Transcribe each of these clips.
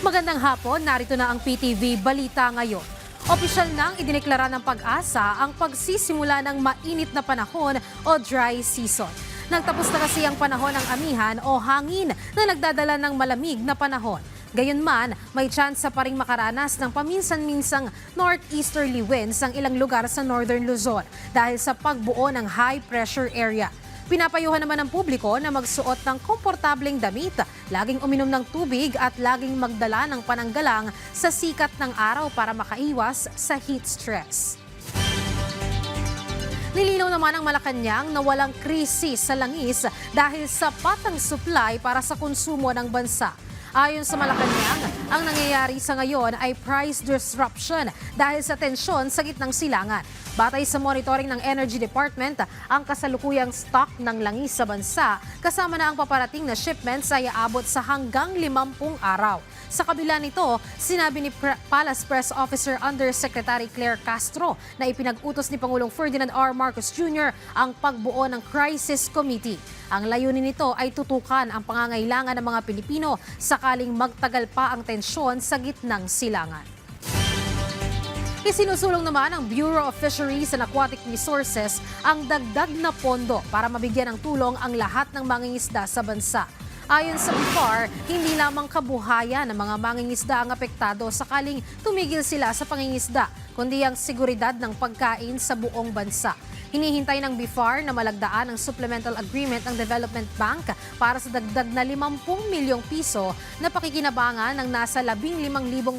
Magandang hapon, narito na ang PTV Balita ngayon. Opisyal nang idineklara ng Pag-asa ang pagsisimula ng mainit na panahon o dry season. Nagtapos na kasi ang panahon ng amihan o hangin na nagdadala ng malamig na panahon. Gayunman, may tsansa pa ring makaranas ng paminsan-minsang northeasterly winds ang ilang lugar sa Northern Luzon dahil sa pagbuo ng high pressure area. Pinapayuhan naman ng publiko na magsuot ng komportableng damit, laging uminom ng tubig at laging magdala ng pananggalang sa sikat ng araw para makaiwas sa heat stress. Nilinaw naman ang Malacanang na walang krisis sa langis dahil sapat ang supply para sa konsumo ng bansa. Ayon sa Malacanang, ang nangyayari sa ngayon ay price disruption dahil sa tensyon sa gitnang silangan. Batay sa monitoring ng Energy Department, ang kasalukuyang stock ng langis sa bansa kasama na ang paparating na shipments ay aabot sa hanggang 50 araw. Sa kabila nito, sinabi ni Palace Press Officer Undersecretary Claire Castro na ipinag-utos ni Pangulong Ferdinand R. Marcos Jr. ang pagbuo ng Crisis Committee. Ang layunin nito ay tutukan ang pangangailangan ng mga Pilipino sakaling magtagal pa ang tensyon sa gitnang silangan. Isinusulong naman ng Bureau of Fisheries and Aquatic Resources ang dagdag na pondo para mabigyan ng tulong ang lahat ng mangingisda sa bansa. Ayon sa BIFAR, hindi lamang kabuhayan ng mga mangingisda ang apektado sakaling tumigil sila sa pangingisda, kundi ang seguridad ng pagkain sa buong bansa. Hinihintay ng BIFAR na malagdaan ang supplemental agreement ng Development Bank para sa dagdag na 50 milyong piso na pakikinabangan ng nasa 15,000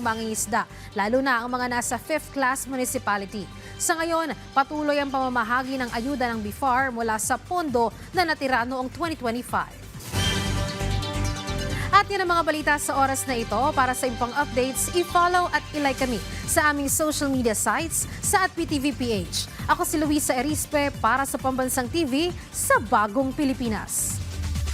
mangingisda, lalo na ang mga nasa 5th class municipality. Sa ngayon, patuloy ang pamamahagi ng ayuda ng BIFAR mula sa pondo na natira noong 2025. At yan ang mga balita sa oras na ito. Para sa impang updates, i-follow at i-like kami sa aming social media sites sa @PTVPH. Ako si Luisa Erispe para sa Pambansang TV sa Bagong Pilipinas.